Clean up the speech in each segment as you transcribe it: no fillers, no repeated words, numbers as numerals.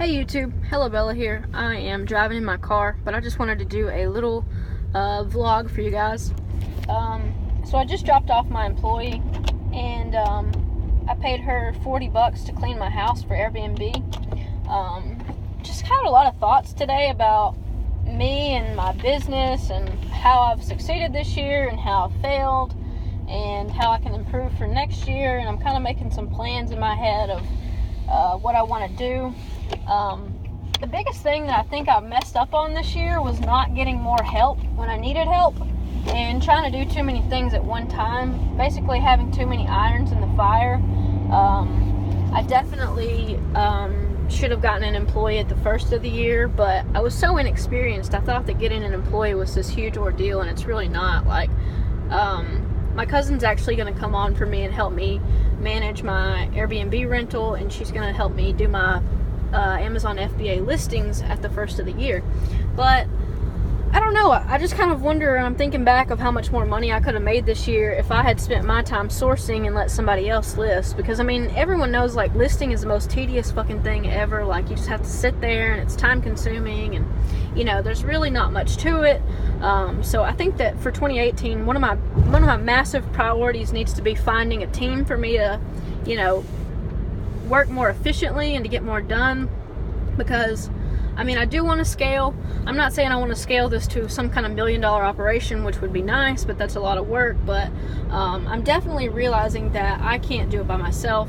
Hey YouTube, Hello Bella here. I am driving in my car, but I just wanted to do a little vlog for you guys. So I just dropped off my employee, and I paid her $40 to clean my house for Airbnb. Just had a lot of thoughts today about me and my business and how I've succeeded this year and how I've failed and how I can improve for next year, and I'm kind of making some plans in my head of what I want to do. The biggest thing that I think I messed up on this year was not getting more help when I needed help and trying to do too many things at one time, basically having too many irons in the fire. I definitely should have gotten an employee at the first of the year, but I was so inexperienced. I thought that getting an employee was this huge ordeal, and it's really not. Like, my cousin's actually going to come on for me and help me manage my Airbnb rental, and she's going to help me do my Amazon FBA listings at the first of the year. But I don't know, I just kind of wonder, and I'm thinking back of how much more money I could have made this year if I had spent my time sourcing and let somebody else list. Because I mean, everyone knows like listing is the most tedious fucking thing ever. Like, you just have to sit there and it's time consuming, and you know, there's really not much to it. So I think that for 2018, one of my massive priorities needs to be finding a team for me to, you know, work more efficiently and to get more done. Because I mean, I do want to scale. I'm not saying I want to scale this to some kind of $1 million operation, which would be nice, but that's a lot of work. But I'm definitely realizing that I can't do it by myself.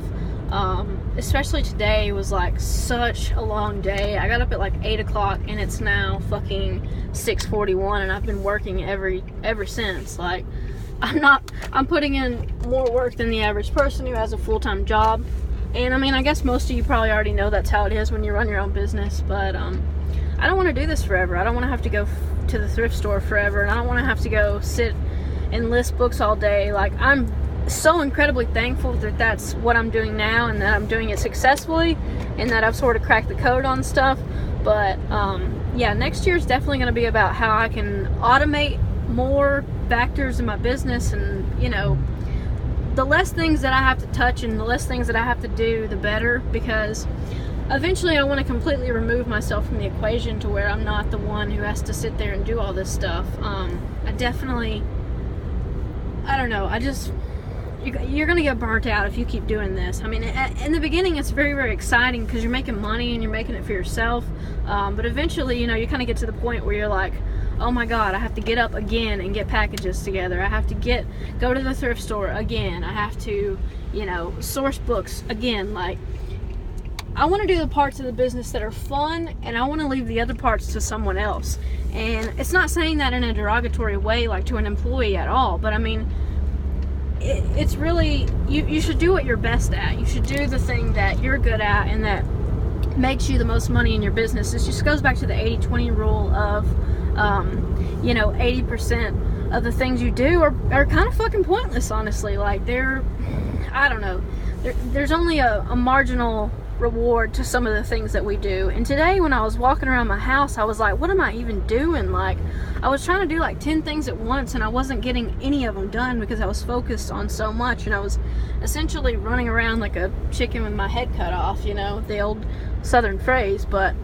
Especially today was like I'm a long day. I got up at like 8 o'clock and it's now fucking 6:41, and I've been working ever since. Like, I'm putting in more work than the average person who has a full-time job. And I mean, I guess most of you probably already know that's how it is when you run your own business. But I don't want to do this forever. I don't want to have to go to the thrift store forever, and I don't want to have to go sit and list books all day. Like, I'm so incredibly thankful that that's what I'm doing now, and that I'm doing it successfully, and that I've sort of cracked the code on stuff. But yeah, next year is definitely going to be about how I can automate more factors in my business, and you know, the less things that I have to touch and the less things that I have to do, the better. Because eventually I want to completely remove myself from the equation to where I'm not the one who has to sit there and do all this stuff. I don't know, you're gonna get burnt out if you keep doing this. I mean, in the beginning it's very, very exciting because you're making money and you're making it for yourself, but eventually, you know, you kind of get to the point where you're like, oh my god, I have to get up again and get packages together. I have to go to the thrift store again. I have to, you know, source books again. Like, I want to do the parts of the business that are fun, and I want to leave the other parts to someone else. And it's not saying that in a derogatory way, like to an employee at all, but I mean, it's really, you should do what you're best at. You should do the thing that you're good at and that makes you the most money in your business. This just goes back to the 80-20 rule of, you know, 80% of the things you do are kind of fucking pointless, honestly. Like, I don't know, there's only a marginal reward to some of the things that we do. And today when I was walking around my house, I was like, what am I even doing? Like, I was trying to do like 10 things at once, and I wasn't getting any of them done because I was focused on so much, and I was essentially running around like a chicken with my head cut off, you know, the old southern phrase. But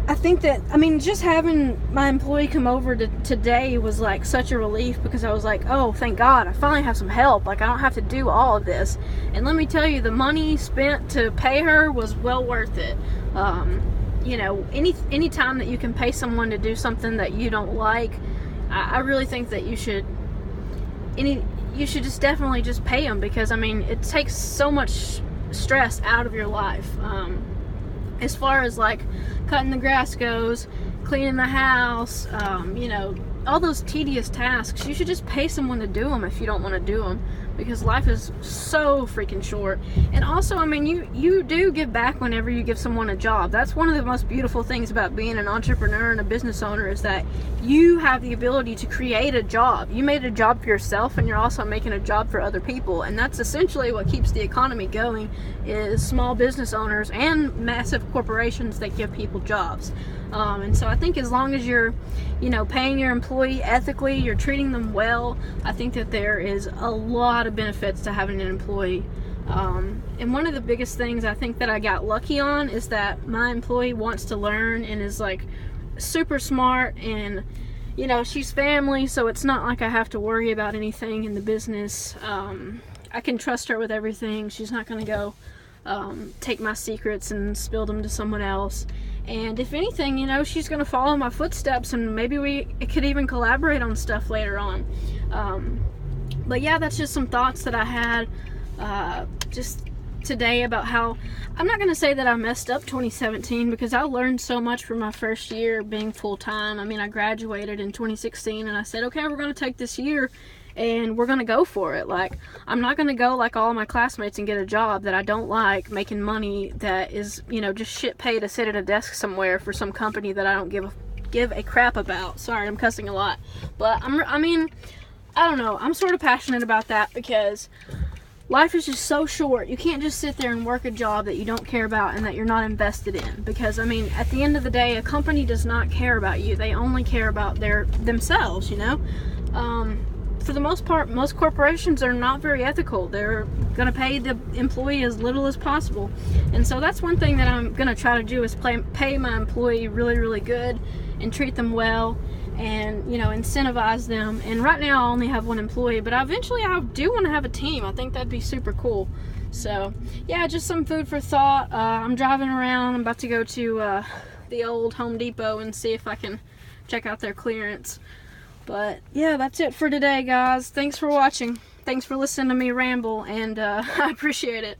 I think that, I mean, just having my employee come over today was like such a relief, because I was like, oh, thank God, I finally have some help. Like, I don't have to do all of this. And let me tell you, the money spent to pay her was well worth it. You know, any time that you can pay someone to do something that you don't like, I really think that you should just definitely just pay them, because I mean, it takes so much stress out of your life. As far as like cutting the grass goes, cleaning the house, you know, all those tedious tasks, you should just pay someone to do them if you don't want to do them, because life is so freaking short. And also, I mean, you do give back whenever you give someone a job. That's one of the most beautiful things about being an entrepreneur and a business owner, is that you have the ability to create a job. You made a job for yourself, and you're also making a job for other people. And that's essentially what keeps the economy going, is small business owners and massive corporations that give people jobs. And so I think as long as you're, you know, paying your employee ethically, you're treating them well, I think that there is a lot of benefits to having an employee. And one of the biggest things I think that I got lucky on is that my employee wants to learn and is like super smart, and you know, she's family, so it's not like I have to worry about anything in the business. I can trust her with everything. She's not going to go take my secrets and spill them to someone else. And if anything, you know, she's going to follow my footsteps, and maybe we could even collaborate on stuff later on. But yeah, that's just some thoughts that I had just today about how, I'm not going to say that I messed up 2017, because I learned so much from my first year being full-time. I mean, I graduated in 2016 and I said, okay, we're going to take this year and we're going to go for it. Like, I'm not going to go like all my classmates and get a job that I don't like, making money that is, you know, just shit pay to sit at a desk somewhere for some company that I don't give a crap about. Sorry, I'm cussing a lot. But I mean, I don't know. I'm sort of passionate about that, because life is just so short. You can't just sit there and work a job that you don't care about and that you're not invested in. Because, I mean, at the end of the day, a company does not care about you. They only care about themselves, you know? For the most part, most corporations are not very ethical. They're going to pay the employee as little as possible. And so that's one thing that I'm going to try to do, is pay my employee really, really good and treat them well, and, you know, incentivize them. And right now I only have one employee, but eventually I do want to have a team. I think that'd be super cool. So yeah, just some food for thought. I'm driving around. I'm about to go to the old Home Depot and see if I can check out their clearance. But yeah, that's it for today, guys. Thanks for watching. Thanks for listening to me ramble, and I appreciate it.